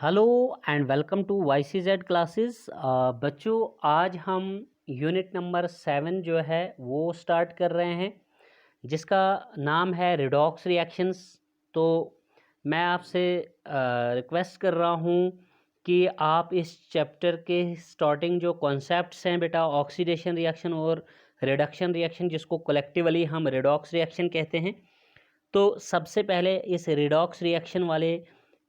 Hello and welcome to YCZ classes. बच्चों, आज हम यूनिट नंबर 7 जो है वो स्टार्ट कर रहे हैं, जिसका नाम है रिडॉक्स रिएक्शंस। तो मैं आपसे रिक्वेस्ट कर रहा हूँ कि आप इस चैप्टर के स्टार्टिंग जो कॉन्सेप्ट्स हैं बेटा, ऑक्सीडेशन रिएक्शन और रिडक्शन रिएक्शन, जिसको कलेक्टिवली हम रिडॉक्स रिएक्शन कहते हैं, तो सबसे पहले इस रिडॉक्स रिएक्शन वाले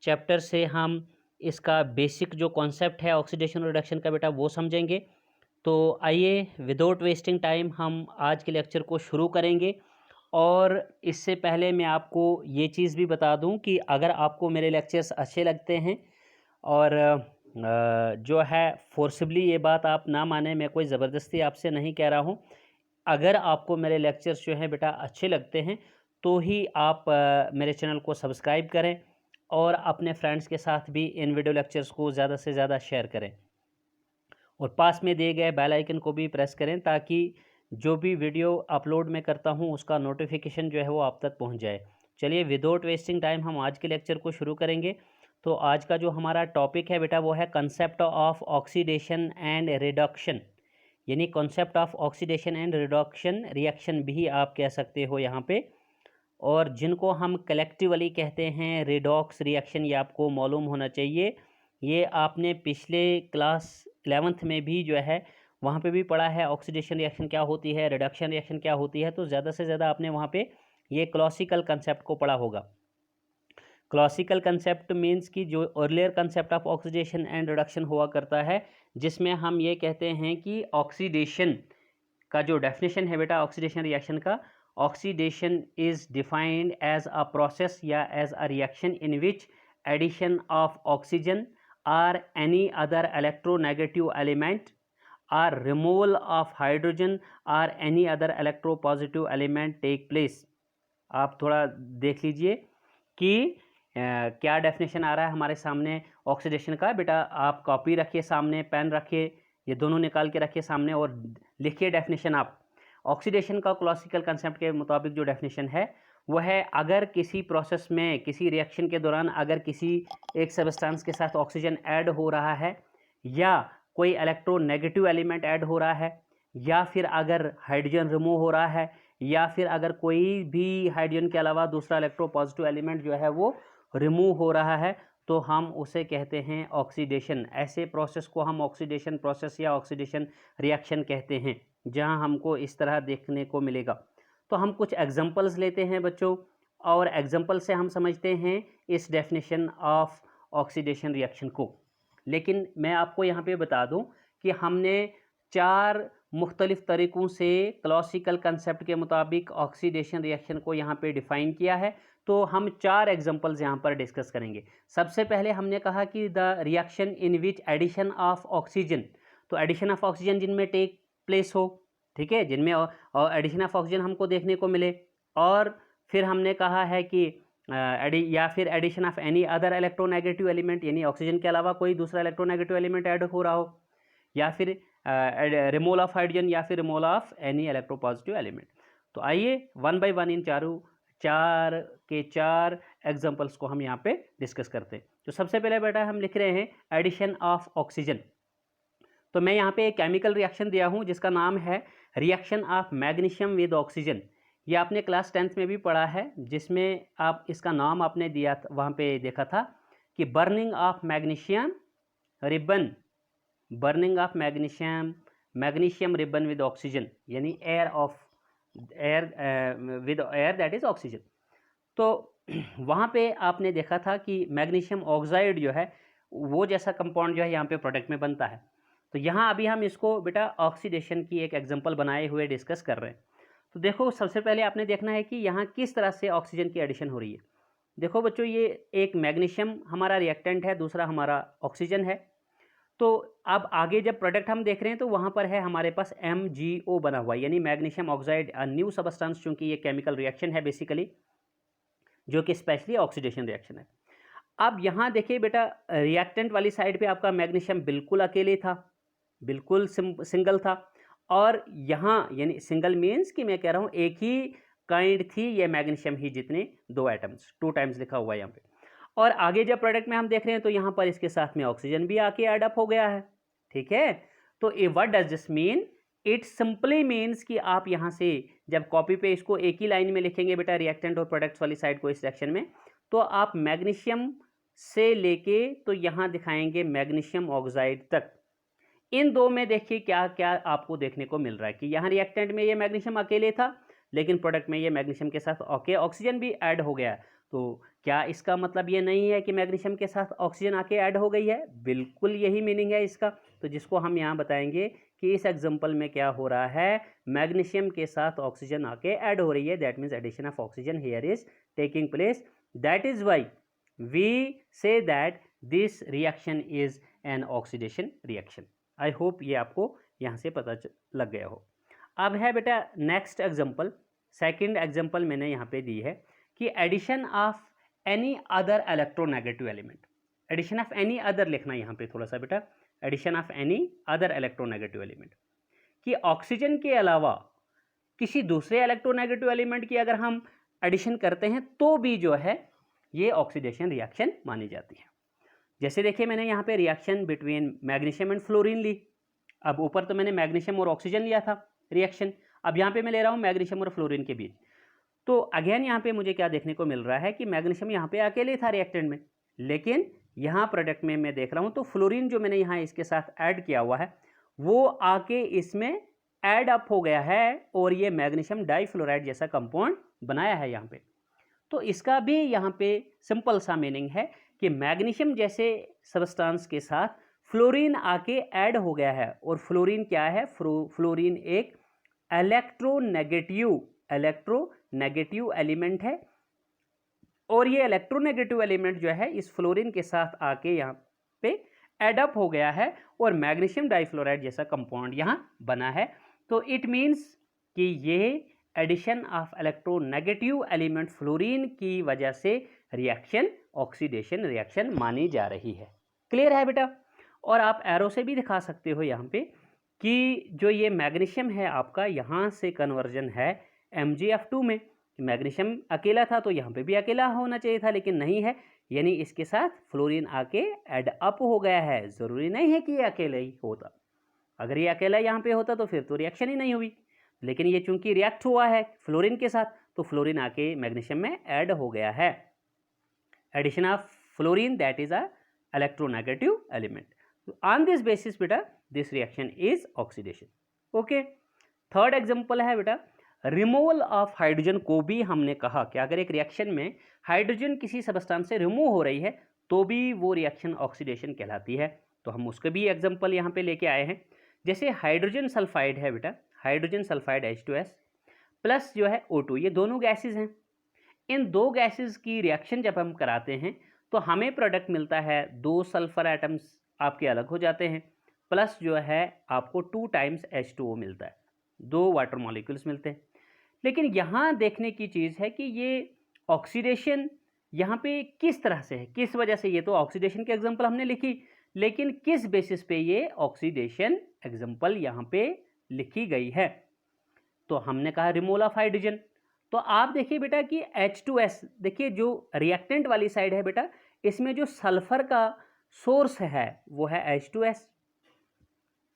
चैप्टर से हम इसका बेसिक जो कॉन्सेप्ट है ऑक्सीडेशन रिडक्शन का बेटा वो समझेंगे। तो आइए विदाउट वेस्टिंग टाइम हम आज के लेक्चर को शुरू करेंगे। और इससे पहले मैं आपको ये चीज़ भी बता दूं कि अगर आपको मेरे लेक्चर्स अच्छे लगते हैं और जो है फोर्सबली ये बात आप ना माने, मैं कोई ज़बरदस्ती आपसे नहीं कह रहा हूँ। अगर आपको मेरे लेक्चर्स जो हैं बेटा अच्छे लगते हैं तो ही आप मेरे चैनल को सब्सक्राइब करें और अपने फ्रेंड्स के साथ भी इन वीडियो लेक्चर्स को ज़्यादा से ज़्यादा शेयर करें और पास में दिए गए बेल आइकन को भी प्रेस करें ताकि जो भी वीडियो अपलोड मैं करता हूं उसका नोटिफिकेशन जो है वो आप तक पहुंच जाए। चलिए विदाउट वेस्टिंग टाइम हम आज के लेक्चर को शुरू करेंगे। तो आज का जो हमारा टॉपिक है बेटा वो है concept of oxidation and reduction, यानी concept of oxidation and reduction reaction भी आप कह सकते हो यहाँ पे, और जिनको हम कलेक्टिवली कहते हैं रिडॉक्स रिएक्शन। ये आपको मालूम होना चाहिए। ये आपने पिछले क्लास 11th में भी जो है वहाँ पे भी पढ़ा है, ऑक्सीडेशन रिएक्शन क्या होती है, रिडक्शन रिएक्शन क्या होती है। तो ज़्यादा से ज़्यादा आपने वहाँ पे ये क्लासिकल कंसेप्ट को पढ़ा होगा। क्लासिकल कंसेप्ट मीन्स कि जो earlier concept of oxidation and reduction हुआ करता है, जिसमें हम ये कहते हैं कि ऑक्सीडेशन का जो डेफिनेशन है बेटा ऑक्सीडेशन रिएक्शन का, oxidation is defined as a process या as a reaction in which addition of oxygen और एनी अदर इलेक्ट्रोनेगेटिव एलिमेंट और रिमूवल ऑफ हाइड्रोजन और any other electropositive element take place. आप थोड़ा देख लीजिए कि क्या डेफिनेशन आ रहा है हमारे सामने ऑक्सीडेशन का। बेटा आप कॉपी रखिए सामने, पेन रखिए, ये दोनों निकाल के रखिए सामने और लिखिए डेफिनेशन आप। ऑक्सीडेशन का क्लासिकल कंसेप्ट के मुताबिक जो डेफिनेशन है वो है, अगर किसी प्रोसेस में, किसी रिएक्शन के दौरान अगर किसी एक सब्सटेंस के साथ ऑक्सीजन ऐड हो रहा है या कोई इलेक्ट्रोनेगेटिव एलिमेंट ऐड हो रहा है या फिर अगर हाइड्रोजन रिमूव हो रहा है या फिर अगर कोई भी हाइड्रोजन के अलावा दूसरा इलेक्ट्रोपॉजिटिव एलिमेंट जो है वो रिमूव हो रहा है, तो हम उसे कहते हैं ऑक्सीडेशन। ऐसे प्रोसेस को हम ऑक्सीडेशन प्रोसेस या ऑक्सीडेशन रिएक्शन कहते हैं, जहां हमको इस तरह देखने को मिलेगा। तो हम कुछ एग्जांपल्स लेते हैं बच्चों, और एग्जांपल से हम समझते हैं इस डेफिनेशन ऑफ ऑक्सीडेशन रिएक्शन को। लेकिन मैं आपको यहाँ पे बता दूं कि हमने 4 मुख्तलिफ तरीक़ों से क्लासिकल कंसेप्ट के मुताबिक ऑक्सीडेशन रिएक्शन को यहाँ पे डिफ़ाइन किया है। तो हम 4 एग्जांपल्स यहाँ पर डिस्कस करेंगे। सबसे पहले हमने कहा कि the reaction in which addition of oxygen, तो एडिशन ऑफ ऑक्सीजन जिनमें टेक प्लेस हो, ठीक है, जिनमें एडिशन ऑफ ऑक्सीजन हमको देखने को मिले। और फिर हमने कहा है कि या फिर addition of any other electronegative element, यानी ऑक्सीजन के अलावा कोई दूसरा इलेक्ट्रोनेगेटिव एलिमेंट ऐड हो रहा हो, या फिर रिमूवल ऑफ हाइड्रोजन या फिर removal of any electropositive element. तो आइए वन बाय वन इन चार के 4 एग्जांपल्स को हम यहाँ पे डिस्कस करते हैं। तो सबसे पहले बेटा हम लिख रहे हैं एडिशन ऑफ ऑक्सीजन। तो मैं यहाँ पे एक केमिकल रिएक्शन दिया हूँ जिसका नाम है reaction of magnesium with oxygen. ये आपने क्लास 10th में भी पढ़ा है, जिसमें आप इसका नाम आपने दिया था, वहाँ पे देखा था कि burning of magnesium ribbon, burning of magnesium ribbon with oxygen, यानी air with air that is oxygen. तो वहाँ पे आपने देखा था कि मैग्नीशियम ऑक्साइड जो है वो जैसा कंपाउंड जो है यहाँ पे प्रोडक्ट में बनता है। तो यहाँ अभी हम इसको बेटा ऑक्सीडेशन की एक एग्जांपल बनाए हुए डिस्कस कर रहे हैं। तो देखो सबसे पहले आपने देखना है कि यहाँ किस तरह से ऑक्सीजन की एडिशन हो रही है। देखो बच्चों, ये एक मैग्नीशियम हमारा रिएक्टेंट है, दूसरा हमारा ऑक्सीजन है। तो अब आगे जब प्रोडक्ट हम देख रहे हैं तो वहाँ पर है हमारे पास MgO बना हुआ, यानी मैग्नीशियम ऑक्साइड, न्यू सबस्टेंस, चूँकि ये केमिकल रिएक्शन है बेसिकली, जो कि स्पेशली ऑक्सीडेशन रिएक्शन है। अब यहाँ देखिए बेटा, रिएक्टेंट वाली साइड पे आपका मैग्नीशियम बिल्कुल अकेले था, बिल्कुल सिंगल था। और यहाँ यानी सिंगल मीन्स कि मैं कह रहा हूँ एक ही काइंड थी ये मैग्नीशियम ही, जितने 2 एटम्स, 2 टाइम्स लिखा हुआ है यहाँ पे। और आगे जब प्रोडक्ट में हम देख रहे हैं तो यहाँ पर इसके साथ में ऑक्सीजन भी आके एड अप हो गया है, ठीक है। तो what does this mean, it simply means कि आप यहाँ से जब कॉपी पे इसको एक ही लाइन में लिखेंगे बेटा रिएक्टेंट और प्रोडक्ट्स वाली साइड को इस सेक्शन में, तो आप मैग्नीशियम से लेके तो यहाँ दिखाएंगे मैग्नीशियम ऑक्साइड तक, इन दो में देखिए क्या क्या आपको देखने को मिल रहा है कि यहाँ रिएक्टेंट में ये मैग्नीशियम अकेले था, लेकिन प्रोडक्ट में ये मैग्नीशियम के साथ ऑक्सीजन भी ऐड हो गया। तो क्या इसका मतलब ये नहीं है कि मैग्नीशियम के साथ ऑक्सीजन आके ऐड हो गई है? बिल्कुल यही मीनिंग है इसका। तो जिसको हम यहाँ बताएंगे कि इस एग्जांपल में क्या हो रहा है, मैग्नीशियम के साथ ऑक्सीजन आके ऐड हो रही है, that means addition of oxygen here is taking place, that is why we say that this reaction is an oxidation reaction. I hope ये आपको यहाँ से पता लग गया हो। अब है बेटा नेक्स्ट एग्जांपल, सेकंड एग्जांपल मैंने यहाँ पे दी है कि addition of any other electronegative element. Addition of any other लिखना यहाँ पे थोड़ा सा बेटा, addition of any other electronegative element, कि ऑक्सीजन के अलावा किसी दूसरे इलेक्ट्रोनेगेटिव एलिमेंट की अगर हम एडिशन करते हैं तो भी जो है ये ऑक्सीडेशन रिएक्शन मानी जाती है। जैसे देखिए मैंने यहाँ पे reaction between magnesium and fluorine ली। अब ऊपर तो मैंने मैग्नीशियम और ऑक्सीजन लिया था रिएक्शन, अब यहाँ पे मैं ले रहा हूँ मैग्नीशियम और फ्लोरीन के बीच। तो अगेन यहाँ पे मुझे क्या देखने को मिल रहा है कि मैग्नीशियम यहाँ पे अकेले था रिएक्टेंट में, लेकिन यहाँ प्रोडक्ट में मैं देख रहा हूँ तो फ्लोरीन जो मैंने यहाँ इसके साथ ऐड किया हुआ है वो आके इसमें ऐड अप हो गया है और ये मैग्नीशियम डाइफ्लोराइड जैसा कंपाउंड बनाया है यहाँ पे। तो इसका भी यहाँ पे सिंपल सा मीनिंग है कि मैग्नीशियम जैसे सब्सटेंस के साथ फ्लोरीन आके ऐड हो गया है, और फ्लोरीन क्या है, फ्लोरीन एक इलेक्ट्रोनेगेटिव एलिमेंट है, और ये इलेक्ट्रोनेगेटिव एलिमेंट जो है इस फ्लोरीन के साथ आके यहाँ पे एडअप हो गया है और मैग्नीशियम डाइफ्लोराइड जैसा कंपाउंड यहाँ बना है। तो इट मीन्स कि ये addition of electronegative element fluorine की वजह से रिएक्शन ऑक्सीडेशन रिएक्शन मानी जा रही है। क्लियर है बेटा? और आप एरो से भी दिखा सकते हो यहाँ पे कि जो ये मैग्नीशियम है आपका यहाँ से कन्वर्जन है MgF2 में। मैग्नीशियम अकेला था तो यहाँ पे भी अकेला होना चाहिए था, लेकिन नहीं है, यानी इसके साथ फ्लोरीन आके एड अप हो गया है। ज़रूरी नहीं है कि ये अकेला ही होता, अगर ये अकेला यहाँ पे होता तो फिर तो रिएक्शन ही नहीं हुई, लेकिन ये चूंकि रिएक्ट हुआ है फ्लोरीन के साथ तो फ्लोरीन आके मैग्नीशियम में ऐड हो गया है। Addition of fluorine that is a electronegative element. On this basis बेटा this reaction is oxidation. Okay, third example है बेटा रिमूवल ऑफ हाइड्रोजन को भी हमने कहा कि अगर एक रिएक्शन में हाइड्रोजन किसी सब्सटेंस से रिमूव हो रही है तो भी वो रिएक्शन ऑक्सीडेशन कहलाती है। तो हम उसके भी एग्जांपल यहाँ पे लेके आए हैं। जैसे हाइड्रोजन सल्फाइड है बेटा, हाइड्रोजन सल्फाइड H2S प्लस जो है O2, ये दोनों गैसेज हैं। इन दो गैसेज की रिएक्शन जब हम कराते हैं तो हमें प्रोडक्ट मिलता है, दो सल्फर एटम्स आपके अलग हो जाते हैं, प्लस जो है आपको 2 टाइम्स H2O मिलता है, 2 वाटर मॉलिक्यूल्स मिलते हैं। लेकिन यहाँ देखने की चीज़ है कि ये ऑक्सीडेशन यहाँ पे किस तरह से है, किस वजह से। ये तो ऑक्सीडेशन की एग्जांपल हमने लिखी, लेकिन किस बेसिस पे ये ऑक्सीडेशन एग्जांपल यहाँ पे लिखी गई है? तो हमने कहा रिमूवल ऑफ हाइड्रोजन। तो आप देखिए बेटा कि H2S, देखिए जो रिएक्टेंट वाली साइड है बेटा, इसमें जो सल्फर का सोर्स है वो है H2S।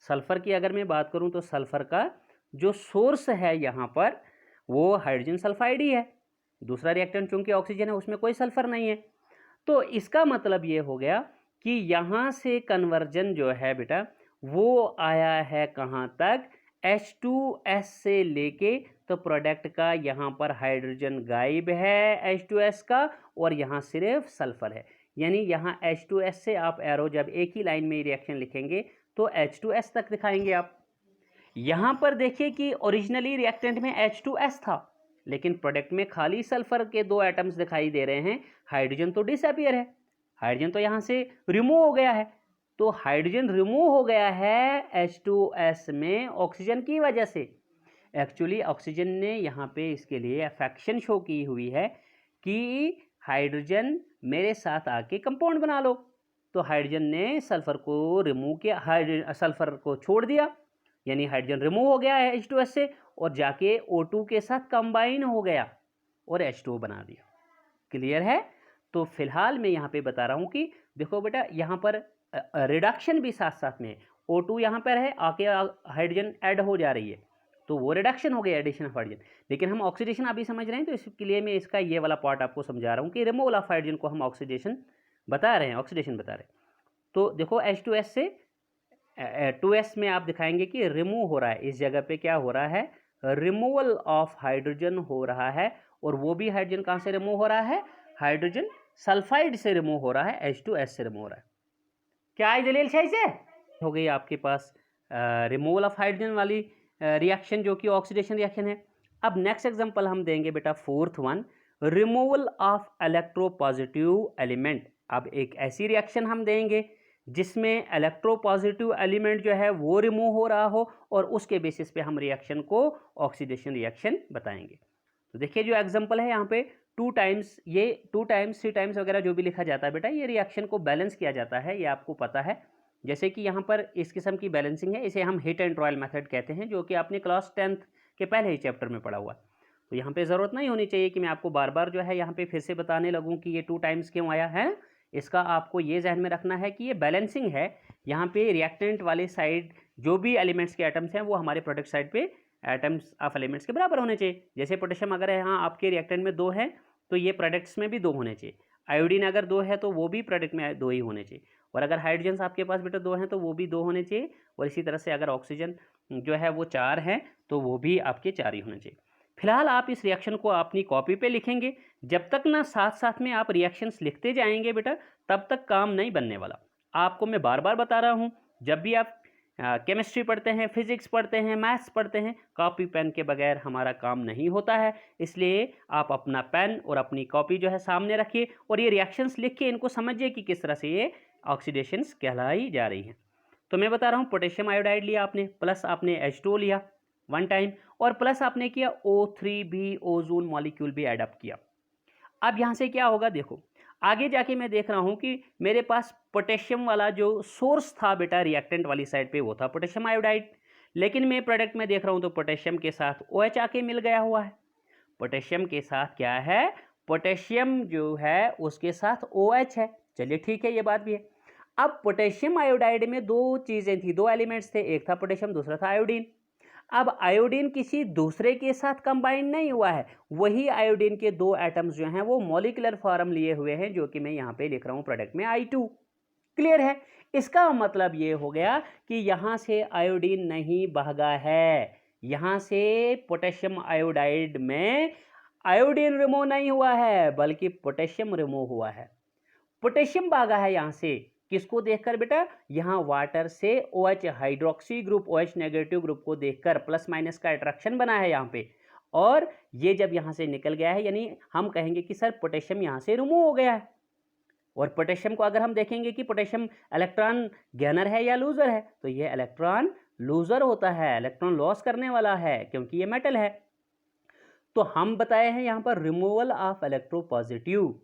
सल्फर की अगर मैं बात करूं तो सल्फर का जो सोर्स है यहाँ पर वो हाइड्रोजन सल्फाइड ही है। दूसरा रिएक्टेंट चूंकि ऑक्सीजन है उसमें कोई सल्फर नहीं है। तो इसका मतलब ये हो गया कि यहाँ से कन्वर्जन जो है बेटा वो आया है कहाँ तक, H2S से लेके, तो प्रोडक्ट का यहाँ पर हाइड्रोजन गायब है H2S का और यहाँ सिर्फ सल्फर है। यानी यहाँ H2S से आप एरो जब एक ही लाइन में रिएक्शन लिखेंगे तो H2S तक दिखाएंगे आप। यहाँ पर देखिए कि ओरिजिनली रिएक्टेंट में H2S था, लेकिन प्रोडक्ट में खाली सल्फर के 2 एटम्स दिखाई दे रहे हैं, हाइड्रोजन तो डिसअपीयर है, हाइड्रोजन तो यहाँ से रिमूव हो गया है। तो हाइड्रोजन रिमूव हो गया है H2S में ऑक्सीजन की वजह से। एक्चुअली ऑक्सीजन ने यहाँ पे इसके लिए अफेक्शन शो की हुई है कि हाइड्रोजन मेरे साथ आके कंपाउंड बना लो। तो हाइड्रोजन ने सल्फर को रिमूव किया, सल्फर को छोड़ दिया, यानी हाइड्रोजन रिमूव हो गया है H2S से और जाके O2 के साथ कंबाइन हो गया और H2O बना दिया। क्लियर है? तो फिलहाल मैं यहाँ पे बता रहा हूँ कि देखो बेटा यहाँ पर रिडक्शन भी साथ साथ में, O2 यहाँ पर है, आके हाइड्रोजन ऐड हो जा रही है, तो वो रिडक्शन हो गया, एडिशन ऑफ हाइड्रोजन। लेकिन हम ऑक्सीडेशन अभी समझ रहे हैं, तो इसके लिए मैं इसका ये वाला पार्ट आपको समझा रहा हूँ कि रिमूवल ऑफ हाइड्रोजन को हम ऑक्सीडेशन बता रहे हैं, ऑक्सीडेशन बता रहे हैं। तो देखो H2S से 2S में आप दिखाएंगे कि रिमूव हो रहा है, इस जगह पे क्या हो रहा है, रिमूवल ऑफ हाइड्रोजन हो रहा है। और वो भी हाइड्रोजन कहाँ से रिमूव हो रहा है, हाइड्रोजन सल्फाइड से रिमूव हो रहा है, H2S से रिमूव हो रहा है। क्या है दलील सही से हो गई आपके पास रिमूवल ऑफ हाइड्रोजन वाली रिएक्शन, जो कि ऑक्सीडेशन रिएक्शन है। अब नेक्स्ट एग्जांपल हम देंगे बेटा, fourth one, removal of electropositive element. अब एक ऐसी रिएक्शन हम देंगे जिसमें इलेक्ट्रोपॉजिटिव एलिमेंट जो है वो रिमूव हो रहा हो, और उसके बेसिस पे हम रिएक्शन को ऑक्सीडेशन रिएक्शन बताएंगे। तो देखिए जो एग्जांपल है यहाँ पे 2 टाइम्स, ये 2 टाइम्स 3 टाइम्स वगैरह जो भी लिखा जाता है बेटा, ये रिएक्शन को बैलेंस किया जाता है, ये आपको पता है। जैसे कि यहाँ पर इस किस्म की बैलेंसिंग है, इसे हम हीट एंड ट्रायल मेथड कहते हैं, जो कि आपने क्लास 10th के पहले ही चैप्टर में पढ़ा हुआ। तो यहाँ पे ज़रूरत नहीं होनी चाहिए कि मैं आपको बार बार जो है यहाँ पे फिर से बताने लगूँ कि ये 2 टाइम्स क्यों आया है। इसका आपको ये जहन में रखना है कि ये बैलेंसिंग है, यहाँ पे रिएक्टेंट वाले साइड जो भी एलिमेंट्स के एटम्स हैं वो हमारे प्रोडक्ट साइड पे एटम्स ऑफ एलिमेंट्स के बराबर होने चाहिए। जैसे पोटेशियम अगर यहाँ आपके रिएक्टेंट में 2 है, तो ये प्रोडक्ट्स में भी 2 होने चाहिए। आयोडीन अगर 2 है तो वो भी प्रोडक्ट में 2 ही होने चाहिए। और अगर हाइड्रोजन आपके पास बेटा 2 हैं तो वो भी 2 होने चाहिए। और इसी तरह से अगर ऑक्सीजन जो है वो 4 हैं तो वो भी आपके 4 ही होने चाहिए। फिलहाल आप इस रिएक्शन को अपनी कॉपी पे लिखेंगे। जब तक ना साथ साथ में आप रिएक्शंस लिखते जाएंगे बेटा, तब तक काम नहीं बनने वाला। आपको मैं बार बार बता रहा हूँ, जब भी आप केमिस्ट्री पढ़ते हैं, फिजिक्स पढ़ते हैं, मैथ्स पढ़ते हैं, कॉपी पेन के बगैर हमारा काम नहीं होता है। इसलिए आप अपना पेन और अपनी कॉपी जो है सामने रखिए, और ये रिएक्शंस लिख के इनको समझिए कि किस तरह से ये ऑक्सीडेशंस कहलाई जा रही हैं। तो मैं बता रहा हूँ, पोटेशियम आयोडाइड लिया आपने, प्लस आपने H2O लिया 1 टाइम, और प्लस आपने किया O3 भी, ओजोन मॉलिक्यूल भी एडअप किया। अब यहाँ से क्या होगा, देखो आगे जाके मैं देख रहा हूँ कि मेरे पास पोटेशियम वाला जो सोर्स था बेटा रिएक्टेंट वाली साइड पे, वो था पोटेशियम आयोडाइड। लेकिन मैं प्रोडक्ट में देख रहा हूँ तो पोटेशियम के साथ OH आके मिल गया हुआ है। पोटेशियम के साथ क्या है, पोटेशियम जो है उसके साथ OH है। चलिए ठीक है, ये बात भी है। अब पोटेशियम आयोडाइड में 2 चीज़ें थी, 2 एलिमेंट्स थे, एक था पोटेशियम, दूसरा था आयोडीन। अब आयोडीन किसी दूसरे के साथ कंबाइन नहीं हुआ है, वही आयोडीन के 2 एटम्स जो हैं वो मॉलिक्यूलर फॉर्म लिए हुए हैं, जो कि मैं यहाँ पे लिख रहा हूँ प्रोडक्ट में I2। क्लियर है? इसका मतलब ये हो गया कि यहाँ से आयोडीन नहीं भागा है, यहाँ से पोटेशियम आयोडाइड में आयोडीन रिमूव नहीं हुआ है, बल्कि पोटेशियम रिमूव हुआ है। पोटेशियम भागा है यहाँ से, किसको देखकर बेटा, यहाँ वाटर से OH hydroxy group, OH negative group को देखकर प्लस माइनस का अट्रैक्शन बना है यहाँ पे, और ये जब यहाँ से निकल गया है, यानी हम कहेंगे कि सर पोटेशियम यहाँ से रिमूव हो गया है। और पोटेशियम को अगर हम देखेंगे कि पोटेशियम इलेक्ट्रॉन गेनर है या लूजर है, तो ये इलेक्ट्रॉन लूजर होता है, इलेक्ट्रॉन लॉस करने वाला है, क्योंकि ये मेटल है। तो हम बताए हैं यहाँ पर रिमूवल ऑफ इलेक्ट्रोपॉजिटिव,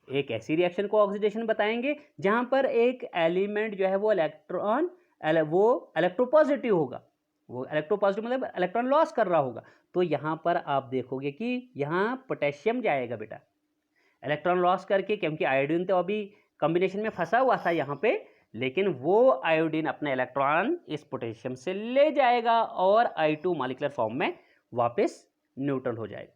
एक ऐसी रिएक्शन को ऑक्सीडेशन बताएंगे जहां पर एक एलिमेंट जो है वो इलेक्ट्रोपॉजिटिव होगा, वो इलेक्ट्रोपॉजिटिव मतलब इलेक्ट्रॉन लॉस कर रहा होगा। तो यहां पर आप देखोगे कि यहां पोटेशियम जाएगा बेटा इलेक्ट्रॉन लॉस करके, क्योंकि आयोडीन तो अभी कॉम्बिनेशन में फंसा हुआ था यहाँ पे, लेकिन वो आयोडीन अपने इलेक्ट्रॉन इस पोटेशियम से ले जाएगा और I2 मॉलिक्यूलर फॉर्म में वापस न्यूट्रल हो जाएगा।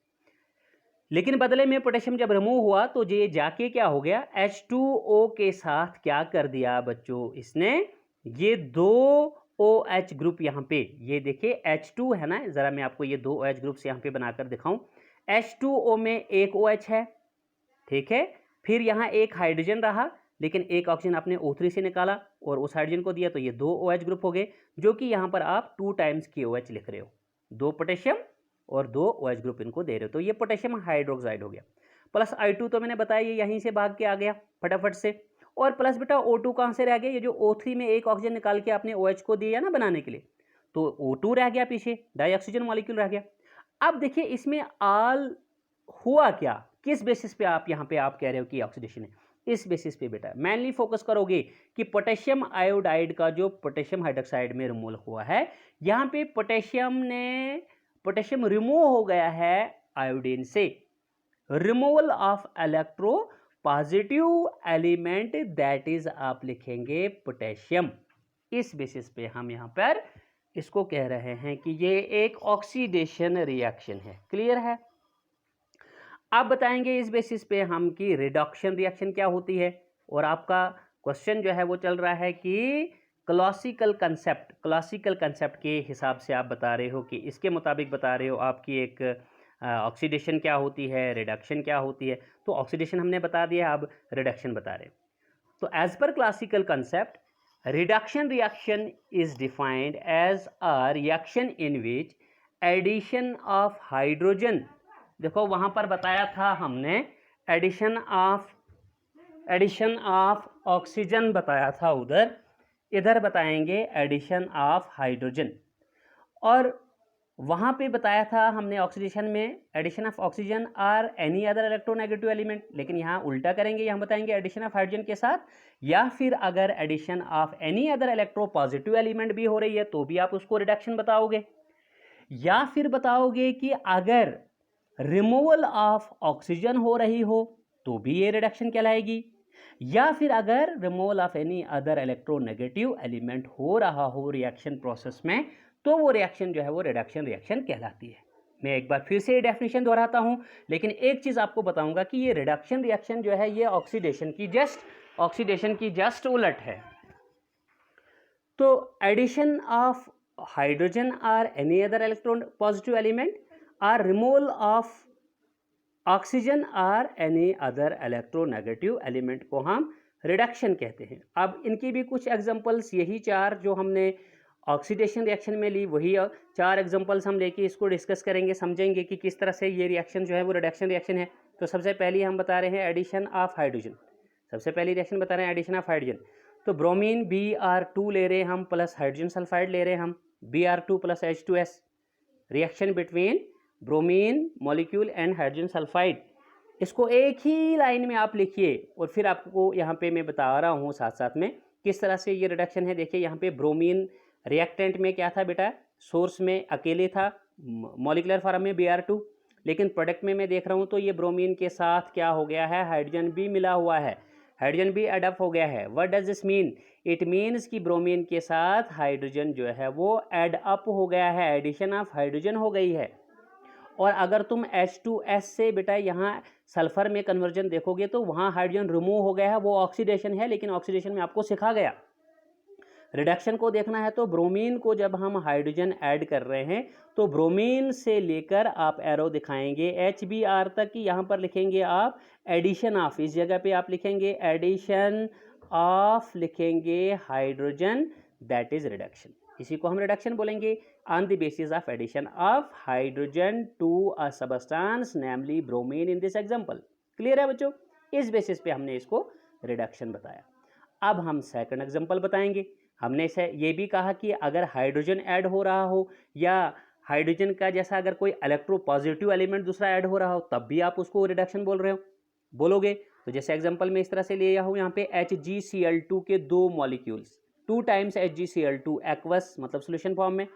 लेकिन बदले में पोटेशियम जब रिमूव हुआ तो ये जाके क्या हो गया, H2O के साथ क्या कर दिया बच्चों, इसने ये 2 OH ग्रुप यहाँ पे, ये देखिए H2 है ना, जरा मैं आपको ये 2 OH ग्रुप्स यहाँ पे बनाकर दिखाऊं। H2O में एक OH है, ठीक है, फिर यहाँ एक हाइड्रोजन रहा, लेकिन एक ऑक्सीजन आपने O3 से निकाला और उस हाइड्रोजन को दिया, तो ये 2 OH ग्रुप हो गए, जो कि यहाँ पर आप 2 टाइम्स KOH लिख रहे हो, 2 पोटेशियम और 2 OH ग्रुप इनको दे रहे हो, तो ये पोटेशियम हाइड्रोक्साइड हो गया। प्लस I2 तो मैंने बताया ये यहीं से भाग के आ गया फटाफट से, और प्लस बेटा O2 कहाँ से रह गया, ये जो O3 में एक ऑक्सीजन निकाल के आपने OH को दिया ना बनाने के लिए, तो O2 रह गया पीछे, डाइऑक्सीजन मॉलिक्यूल रह गया। अब देखिए इसमें आल हुआ क्या, किस बेसिस पे आप यहाँ पे आप कह रहे हो कि ऑक्सीडेशन है, इस बेसिस पे बेटा मेनली फोकस करोगे कि पोटेशियम आयोडाइड का जो पोटेशियम हाइड्रोक्साइड में रिमूवल हुआ है, यहाँ पे पोटेशियम रिमूव हो गया है आयोडीन से, removal of electro positive element that is आप लिखेंगे पोटेशियम। इस बेसिस पे हम यहाँ पर इसको कह रहे हैं कि ये एक ऑक्सीडेशन रिएक्शन है। क्लियर है? अब बताएंगे इस बेसिस पे हम कि रिडक्शन रिएक्शन क्या होती है। और आपका क्वेश्चन जो है वो चल रहा है कि क्लासिकल कंसेप्ट के हिसाब से आप बता रहे हो कि इसके मुताबिक बता रहे हो आपकी एक ऑक्सीडेशन क्या होती है, रिडक्शन क्या होती है। तो ऑक्सीडेशन हमने बता दिया, अब रिडक्शन बता रहे। तो as per classical concept, reduction reaction is defined as a reaction in which addition of hydrogen, देखो वहां पर बताया था हमने एडिशन ऑफ ऑक्सीजन बताया था उधर, इधर बताएंगे एडिशन ऑफ हाइड्रोजन। और वहाँ पे बताया था हमने ऑक्सीडेशन में एडिशन ऑफ ऑक्सीजन और एनी अदर इलेक्ट्रोनेगेटिव एलिमेंट, लेकिन यहाँ उल्टा करेंगे, यहाँ बताएंगे एडिशन ऑफ हाइड्रोजन के साथ, या फिर अगर addition of any other electropositive element भी हो रही है तो भी आप उसको रिडक्शन बताओगे, या फिर बताओगे कि अगर रिमूवल ऑफ ऑक्सीजन हो रही हो तो भी ये रिडक्शन कहलाएगी, या फिर अगर removal of any other electronegative element हो रहा हो रिएक्शन प्रोसेस में तो वो रिएक्शन जो है वो रिडक्शन रिएक्शन कहलाती है। मैं एक बार फिर से डेफिनेशन दोहराता हूं, लेकिन एक चीज आपको बताऊंगा कि ये रिडक्शन रिएक्शन जो है ये ऑक्सीडेशन की जस्ट उलट है। तो एडिशन ऑफ हाइड्रोजन और any other electron positive element और रिमूवल ऑफ ऑक्सीजन और एनी अदर इलेक्ट्रोनेगेटिव एलिमेंट को हम रिडक्शन कहते हैं। अब इनकी भी कुछ एग्जांपल्स, यही चार जो हमने ऑक्सीडेशन रिएक्शन में ली वही 4 एग्जांपल्स हम लेके इसको डिस्कस करेंगे, समझेंगे कि किस तरह से ये रिएक्शन जो है वो रिडक्शन रिएक्शन है। तो सबसे पहले हम बता रहे हैं एडिशन ऑफ हाइड्रोजन। सबसे पहली रिएक्शन बता रहे हैं एडिशन ऑफ हाइड्रोजन। तो ब्रोमीन Br2 ले रहे हैं हम प्लस हाइड्रोजन सल्फाइड ले रहे हैं हम Br2 plus H2S, reaction between bromine molecule and hydrogen sulphide. इसको एक ही लाइन में आप लिखिए और फिर आपको यहाँ पे मैं बता रहा हूँ साथ साथ में किस तरह से ये रिडक्शन है। देखिए यहाँ पे ब्रोमीन रिएक्टेंट में क्या था बेटा, सोर्स में अकेले था, मॉलिक्यूलर फॉर्म में Br2, लेकिन प्रोडक्ट में मैं देख रहा हूँ तो ये ब्रोमीन के साथ क्या हो गया है, हाइड्रोजन भी मिला हुआ है, हाइड्रोजन भी एड अप हो गया है। What does this mean? It means कि ब्रोमीन के साथ हाइड्रोजन जो है वो एड अप हो गया है, एडिशन ऑफ हाइड्रोजन हो गई है। और अगर तुम H2S से बेटा यहाँ सल्फर में कन्वर्जन देखोगे तो वहाँ हाइड्रोजन रिमूव हो गया है, वो ऑक्सीडेशन है, लेकिन ऑक्सीडेशन में आपको सिखा गया। रिडक्शन को देखना है तो ब्रोमीन को जब हम हाइड्रोजन ऐड कर रहे हैं तो ब्रोमीन से लेकर आप एरो दिखाएंगे HBr तक की, यहाँ पर लिखेंगे आप एडिशन ऑफ, इस जगह पे आप लिखेंगे एडिशन ऑफ, लिखेंगे हाइड्रोजन, दैट इज रिडक्शन। इसी को हम रिडक्शन बोलेंगे on the basis of addition of hydrogen to a substance namely bromine in this example. Clear है बच्चों? इस बेसिस पे हमने इसको रिडक्शन बताया। अब हम सेकंड एग्जांपल बताएंगे। हमने इसे ये भी कहा कि अगर हाइड्रोजन ऐड हो रहा हो या हाइड्रोजन का जैसा अगर कोई इलेक्ट्रो पॉजिटिव एलिमेंट दूसरा ऐड हो रहा हो तब भी आप उसको रिडक्शन बोलोगे। तो जैसे एग्जांपल में इस तरह से लिया हूँ यहाँ पे HgCl2 के 2 मॉलिक्यूल्स, 2 टाइम्स HgCl2 एक्वस मतलब सोल्यूशन फॉर्म में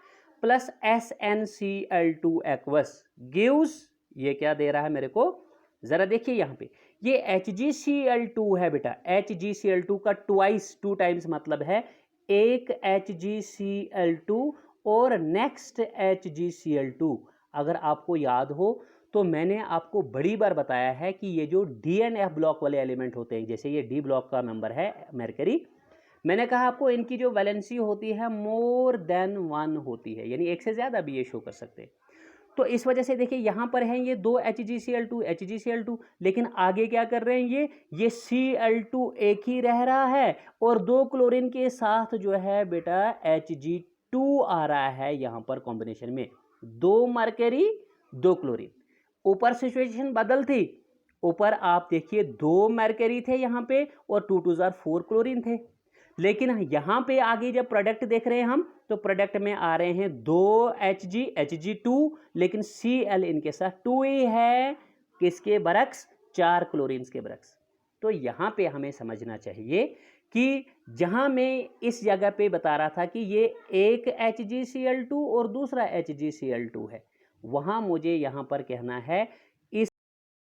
प्लस SnCl2 एक्वस गिव्स, ये क्या दे रहा है मेरे को, जरा देखिए यहाँ पे ये HgCl2 है बेटा, HgCl2 का ट्वाइस, 2 टाइम्स मतलब है एक HgCl2 और नेक्स्ट HgCl2। अगर आपको याद हो तो मैंने आपको बड़ी बार बताया है कि ये जो D and F ब्लॉक वाले एलिमेंट होते हैं, जैसे ये D ब्लॉक का मेंबर है मरकरी, मैंने कहा आपको इनकी जो वैलेंसी होती है मोर देन 1 होती है, यानी एक से ज़्यादा भी ये शो कर सकते हैं। तो इस वजह से देखिए यहाँ पर हैं ये 2 HgCl2, लेकिन आगे क्या कर रहे हैं, ये Cl2 एक ही रह रहा है और 2 क्लोरीन के साथ जो है बेटा Hg2 आ रहा है यहाँ पर कॉम्बिनेशन में, 2 मरकरी 2 क्लोरीन। ऊपर सिचुएशन बदल थी, ऊपर आप देखिए 2 मरकरी थे यहाँ पे और 2 2 4 क्लोरीन थे, लेकिन यहाँ पे आगे जब प्रोडक्ट देख रहे हैं हम तो प्रोडक्ट में आ रहे हैं 2 Hg2, लेकिन Cl इनके साथ 2 ही है, किसके बरक्स, 4 क्लोरीन्स के बरक्स। तो यहाँ पे हमें समझना चाहिए कि जहाँ मैं इस जगह पे बता रहा था कि ये एक HgCl2 और दूसरा HgCl2 है, वहाँ मुझे यहाँ पर कहना है इस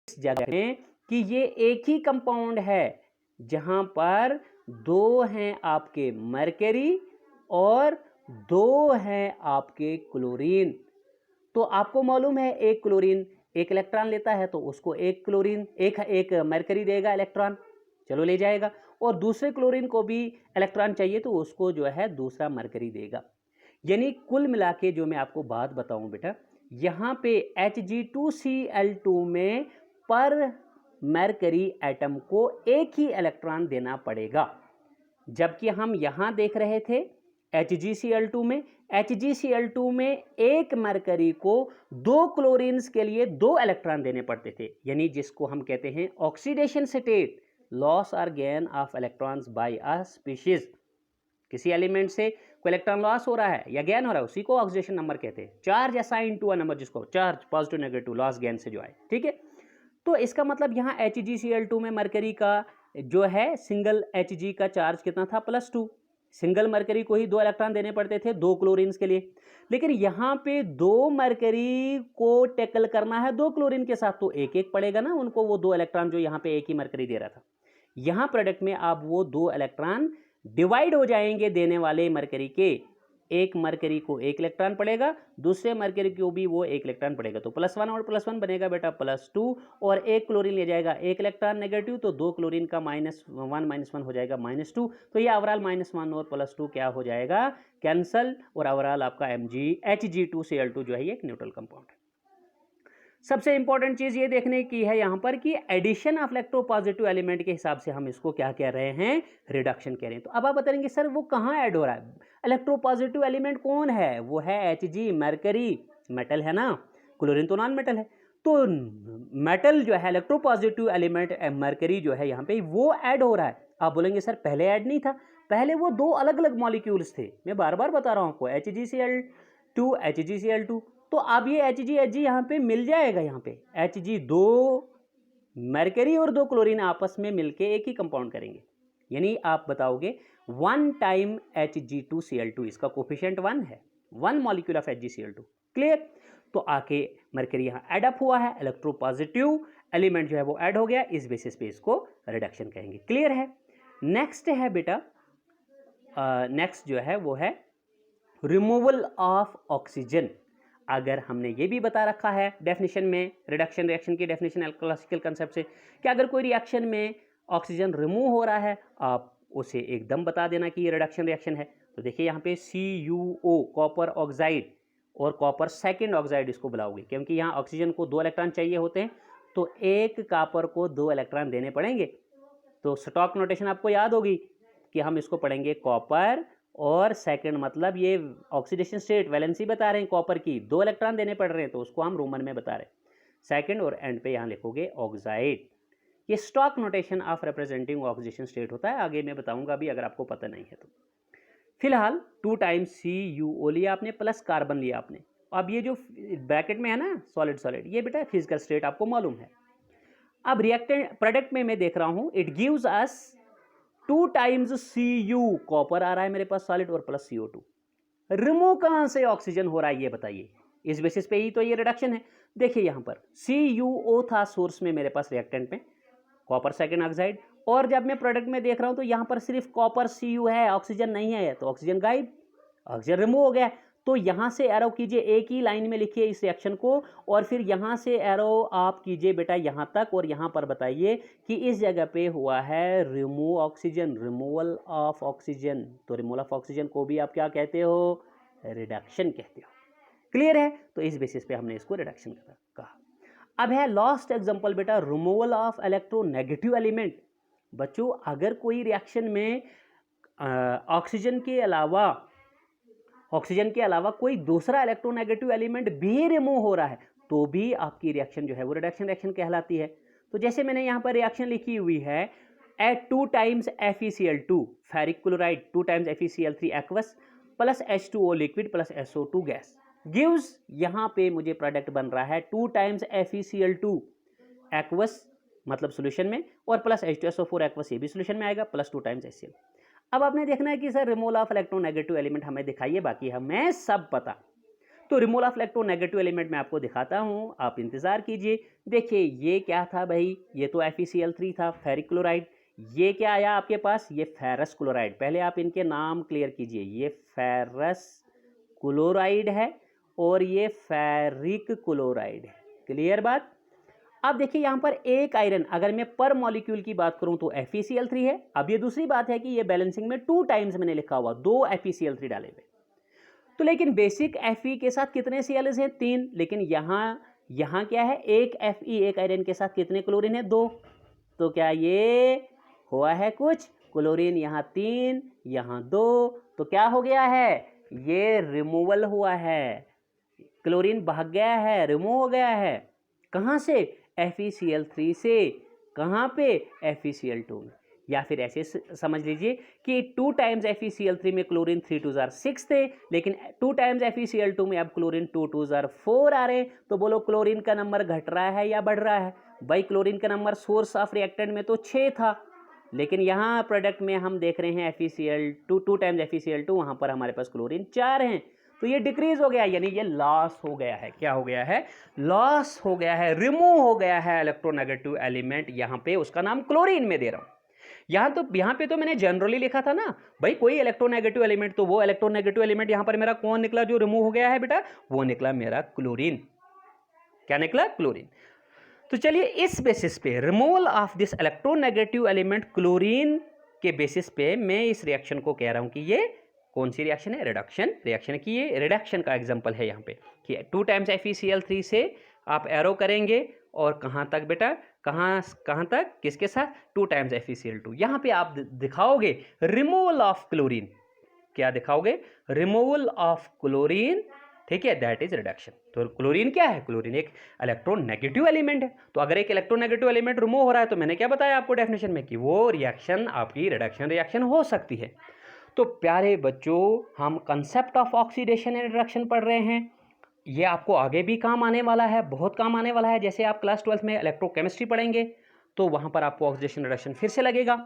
जगह में कि ये एक ही कंपाउंड है जहां पर दो हैं आपके मरकरी और दो हैं आपके क्लोरीन। तो आपको मालूम है एक क्लोरीन एक इलेक्ट्रॉन लेता है तो उसको एक क्लोरीन एक मरकरी देगा इलेक्ट्रॉन, चलो ले जाएगा, और दूसरे क्लोरीन को भी इलेक्ट्रॉन चाहिए तो उसको जो है दूसरा मरकरी देगा। यानी कुल मिला के जो मैं आपको बात बताऊं बेटा, यहाँ पे Hg2Cl2 में पर मरकरी एटम को एक ही इलेक्ट्रॉन देना पड़ेगा, जबकि हम यहाँ देख रहे थे HgCl2 में एक मरकरी को दो क्लोरीन्स के लिए दो इलेक्ट्रॉन देने पड़ते थे, यानी जिसको हम कहते हैं ऑक्सीडेशन स्टेट, लॉस और gain of electrons bye a species. किसी एलिमेंट से कोई इलेक्ट्रॉन लॉस हो रहा है या गेन हो रहा है उसी को ऑक्सीडेशन नंबर कहते हैं। Charge assign to a number, जिसको charge positive negative loss gain से जो आए, ठीक है। तो इसका मतलब यहाँ HgCl2 में मरकरी का जो है सिंगल Hg का चार्ज कितना था, +2। सिंगल मरकरी को ही दो इलेक्ट्रॉन देने पड़ते थे दो क्लोरीन्स के लिए, लेकिन यहाँ पे दो मरकरी को टैकल करना है दो क्लोरीन के साथ, तो एक एक पड़ेगा ना उनको वो दो इलेक्ट्रॉन जो यहाँ पे एक ही मरकरी दे रहा था। यहाँ प्रोडक्ट में अब वो दो इलेक्ट्रॉन डिवाइड हो जाएंगे देने वाले मरकरी के, एक मरकरी को एक इलेक्ट्रॉन पड़ेगा, दूसरे मरकरी को भी वो एक इलेक्ट्रॉन पड़ेगा, तो +1 और +1 बनेगा बेटा +2, और एक क्लोरीन ले जाएगा एक इलेक्ट्रॉन नेगेटिव, तो दो क्लोरीन का -1 हो जाएगा -2, तो ये ओवरऑल -1 और +2 क्या हो जाएगा, कैंसल, और ओवरऑल आपका Hg2Cl2 जो है ये एक न्यूट्रल कंपाउंड है। सबसे इंपॉर्टेंट चीज ये देखने की है यहां पर कि एडिशन ऑफ इलेक्ट्रोपॉजिटिव एलिमेंट के हिसाब से हम इसको क्या कह रहे हैं, रिडक्शन कह रहे हैं। तो अब आप बताएंगे सर वो कहां ऐड हो रहा है, इलेक्ट्रोपॉजिटिव एलिमेंट कौन है, वो है Hg, मरकरी मेटल है ना, क्लोरीन तो नॉन मेटल है, तो मेटल जो है इलेक्ट्रोपॉजिटिव एलिमेंट मरकरी जो है यहाँ पे वो ऐड हो रहा है। आप बोलेंगे सर पहले ऐड नहीं था, पहले वो दो अलग अलग मॉलिक्यूल्स थे, मैं बार बार बता रहा हूँ आपको, HgCl2 तो अब ये Hg यहाँ पे मिल जाएगा, यहाँ पे Hg दो मरकरी और दो क्लोरीन आपस में मिलके एक ही कंपाउंड करेंगे, यानी आप बताओगे 1 टाइम Hg2Cl2, इसका कोफिशिएंट 1 है, 1 मॉलिक्यूल ऑफ HgCl2, क्लियर। तो आके मरकरी यहाँ ऐड अप हुआ है, इलेक्ट्रोपॉजिटिव एलिमेंट जो है वो ऐड हो गया, इस बेसिस पे इसको रिडक्शन कहेंगे, क्लियर है। नेक्स्ट है बेटा, नेक्स्ट जो है वो है रिमूवल ऑफ ऑक्सीजन। अगर हमने ये भी बता रखा है डेफिनेशन में, रिडक्शन रिएक्शन की डेफिनेशन क्लासिकल कंसेप्ट से, कि अगर कोई रिएक्शन में ऑक्सीजन रिमूव हो रहा है आप उसे एकदम बता देना कि ये रिडक्शन रिएक्शन है। तो देखिए यहाँ पे CuO कॉपर ऑक्साइड और कॉपर सेकेंड ऑक्साइड इसको बुलाओगे, क्योंकि यहाँ ऑक्सीजन को दो इलेक्ट्रॉन चाहिए होते हैं, तो एक कॉपर को दो इलेक्ट्रॉन देने पड़ेंगे। तो स्टॉक नोटेशन आपको याद होगी कि हम इसको पढ़ेंगे कॉपर और सेकंड, मतलब ये ऑक्सीडेशन स्टेट वैलेंसी बता रहे हैं कॉपर की, दो इलेक्ट्रॉन देने पड़ रहे हैं तो उसको हम रोमन में बता रहे हैं सेकंड, और एंड पे यहाँ लिखोगे ऑक्साइड। ये stock notation of representing oxidation state होता है, आगे मैं बताऊंगा भी अगर आपको पता नहीं है तो। फिलहाल 2 टाइम्स CuO लिया आपने, प्लस कार्बन लिया आपने, अब ये जो ब्रैकेट में है ना सॉलिड सॉलिड, ये बेटा फिजिकल स्टेट आपको मालूम है। अब रिएक्टेंट प्रोडक्ट में मैं देख रहा हूँ, it gives us 2 times Cu, copper आ रहा है मेरे पास सॉलिड, और प्लस CO2। रिमूव कहां से ऑक्सीजन हो रहा है ये बताइए, इस बेसिस पे ही तो ये रिडक्शन है। देखिए यहां पर CuO था सोर्स में मेरे पास रिएक्टेंट में, कॉपर सेकेंड ऑक्साइड, और जब मैं प्रोडक्ट में देख रहा हूं तो यहां पर सिर्फ कॉपर Cu है, ऑक्सीजन नहीं है, तो ऑक्सीजन गायब, ऑक्सीजन रिमूव हो गया। तो यहां से एरो कीजिए, एक ही लाइन में लिखिए इस रिएक्शन को, और फिर यहां से एरो आप कीजिए बेटा यहां तक, और यहां पर बताइए कि इस जगह पे हुआ है remove oxygen, removal of oxygen. तो रिमूवल ऑफ ऑक्सीजन को भी आप क्या कहते हो, रिडक्शन कहते हो, क्लियर है। तो इस बेसिस पे हमने इसको रिडक्शन कहा। अब है लास्ट एग्जांपल बेटा, रिमूवल ऑफ इलेक्ट्रोनेगेटिव एलिमेंट। बच्चों अगर कोई रिएक्शन में ऑक्सीजन के अलावा कोई दूसरा इलेक्ट्रोनेगेटिव एलिमेंट भी रिमूव हो रहा है तो भी आपकी रिएक्शन जो है वो रिडक्शन रिएक्शन कहलाती है। तो जैसे मैंने यहाँ पर रिएक्शन लिखी हुई है, at 2 times FeCl2 ferric chloride 2 times FeCl3 aqueous plus H2O liquid plus SO2 gas gives, यहाँ पे मुझे प्रोडक्ट बन रहा है 2 टाइम्स FeCl2 एक्वस मतलब सोल्यूशन में, और प्लस H2SO4 एक्वस ये भी सोल्यूशन में आएगा, प्लस 2 टाइम्स HCl। अब आपने देखना है कि sir removal of electronegative element हमें दिखाइए, बाकी हमें सब पता। तो रिमूवल ऑफ इलेक्ट्रोनेगेटिव एलिमेंट मैं आपको दिखाता हूँ, आप इंतज़ार कीजिए। देखिए ये क्या था भाई, ये तो FeCl3 था, फेरिक क्लोराइड। ये क्या आया आपके पास, ये फेरस क्लोराइड। पहले आप इनके नाम क्लियर कीजिए, ये फेरस क्लोराइड है और ये फेरिक क्लोराइड है। क्लियर बात। अब देखिए यहाँ पर एक आयरन, अगर मैं पर मॉलिक्यूल की बात करूँ तो FeCl3 है। अब ये दूसरी बात है कि ये बैलेंसिंग में 2 टाइम्स मैंने लिखा हुआ, 2 FeCl3 डाले हुए। तो लेकिन बेसिक Fe के साथ कितने Cls हैं, 3। लेकिन यहाँ क्या है, एक Fe, एक आयरन के साथ कितने क्लोरीन है, 2। तो क्या ये हुआ है कुछ, क्लोरीन यहाँ 3 यहाँ 2, तो क्या हो गया है, ये रिमूवल हुआ है, क्लोरीन भाग गया है, रिमूव हो गया है। कहाँ से, FeCl3 से, कहाँ पे, FeCl2 में। या फिर ऐसे समझ लीजिए कि 2 टाइम्स FeCl3 में क्लोरीन 3 2 6 थे, लेकिन 2 टाइम्स FeCl2 में अब क्लोरीन 2 2 4 आ रहे हैं। तो बोलो क्लोरीन का नंबर घट रहा है या बढ़ रहा है। भाई क्लोरीन का नंबर सोर्स ऑफ रिएक्टेंट में तो 6 था, लेकिन यहाँ प्रोडक्ट में हम देख रहे हैं FeCl2 2 टाइम्स FeCl2, वहाँ पर हमारे पास क्लोरीन 4 हैं। तो ये डिक्रीज हो गया, यानी ये लॉस हो गया है। क्या हो गया है, लॉस हो गया है, रिमूव हो गया है इलेक्ट्रोनेगेटिव एलिमेंट। यहाँ पे उसका नाम क्लोरीन में दे रहा हूँ। यहाँ पे तो मैंने जनरली लिखा था ना भाई, कोई इलेक्ट्रोनेगेटिव एलिमेंट, तो वो इलेक्ट्रोनेगेटिव एलिमेंट यहाँ पर मेरा कौन निकला जो रिमूव हो गया है बेटा, वो निकला मेरा क्लोरीन। क्या निकला, क्लोरीन। तो चलिए इस बेसिस पे, removal of this electronegative element chlorine के बेसिस पे मैं इस रिएक्शन को कह रहा हूं कि ये कौन सी रिएक्शन है, रिडक्शन रिएक्शन की। ये रिडक्शन का एग्जांपल है यहाँ पे कि 2 टाइम्स FeCl3 से आप एरो करेंगे और कहाँ तक बेटा, कहाँ तक, किसके साथ, 2 टाइम्स FeCl2। यहाँ पे आप दिखाओगे रिमूवल ऑफ क्लोरीन। क्या दिखाओगे, रिमूवल ऑफ क्लोरीन, ठीक है, दैट इज रिडक्शन। तो क्लोरीन क्या है, क्लोरीन एक इलेक्ट्रोनेगेटिव एलिमेंट है। तो अगर एक इलेक्ट्रोनेगेटिव एलिमेंट रिमूव हो रहा है तो मैंने क्या बताया आपको डेफिनेशन में कि वो रिएक्शन आपकी रिडक्शन रिएक्शन हो सकती है। तो प्यारे बच्चों, हम concept of oxidation and reduction पढ़ रहे हैं। ये आपको आगे भी काम आने वाला है, बहुत काम आने वाला है। जैसे आप क्लास 12 में इलेक्ट्रोकेमिस्ट्री पढ़ेंगे तो वहाँ पर आपको ऑक्सीडेशन रिडक्शन फिर से लगेगा।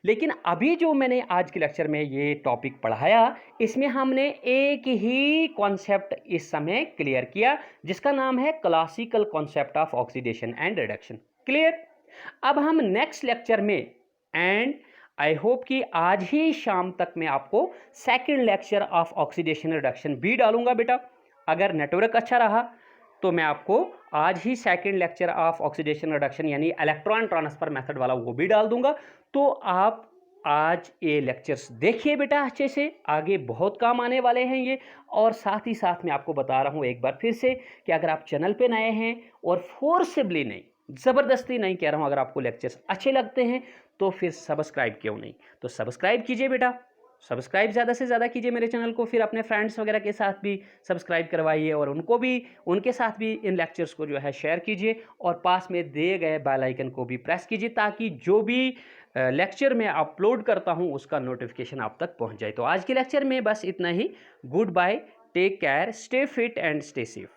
लेकिन अभी जो मैंने आज के लेक्चर में ये टॉपिक पढ़ाया, इसमें हमने एक ही कॉन्सेप्ट इस समय क्लियर किया, जिसका नाम है classical concept of oxidation and reduction. Clear. अब हम नेक्स्ट लेक्चर में, एंड आई होप कि आज ही शाम तक मैं आपको second lecture of oxidation reduction भी डालूंगा बेटा। अगर नेटवर्क अच्छा रहा तो मैं आपको आज ही second lecture of oxidation reduction यानी इलेक्ट्रॉन ट्रांसफर मेथड वाला वो भी डाल दूंगा। तो आप आज ये लेक्चर्स देखिए बेटा अच्छे से, आगे बहुत काम आने वाले हैं ये। और साथ ही साथ मैं आपको बता रहा हूँ एक बार फिर से कि अगर आप चैनल पे नए हैं, और फोर्सिबली नहीं, ज़बरदस्ती नहीं कह रहा हूँ, अगर आपको लेक्चर्स अच्छे लगते हैं तो फिर सब्सक्राइब क्यों नहीं, तो सब्सक्राइब कीजिए बेटा, सब्सक्राइब ज़्यादा से ज़्यादा कीजिए मेरे चैनल को। फिर अपने फ्रेंड्स वगैरह के साथ भी सब्सक्राइब करवाइए और उनके साथ भी इन लेक्चर्स को जो है शेयर कीजिए, और पास में दिए गए बेल आइकन को भी प्रेस कीजिए ताकि जो भी लेक्चर मैं अपलोड करता हूं उसका नोटिफिकेशन आप तक पहुंच जाए। तो आज के लेक्चर में बस इतना ही। Goodbye, take care, stay fit and stay safe.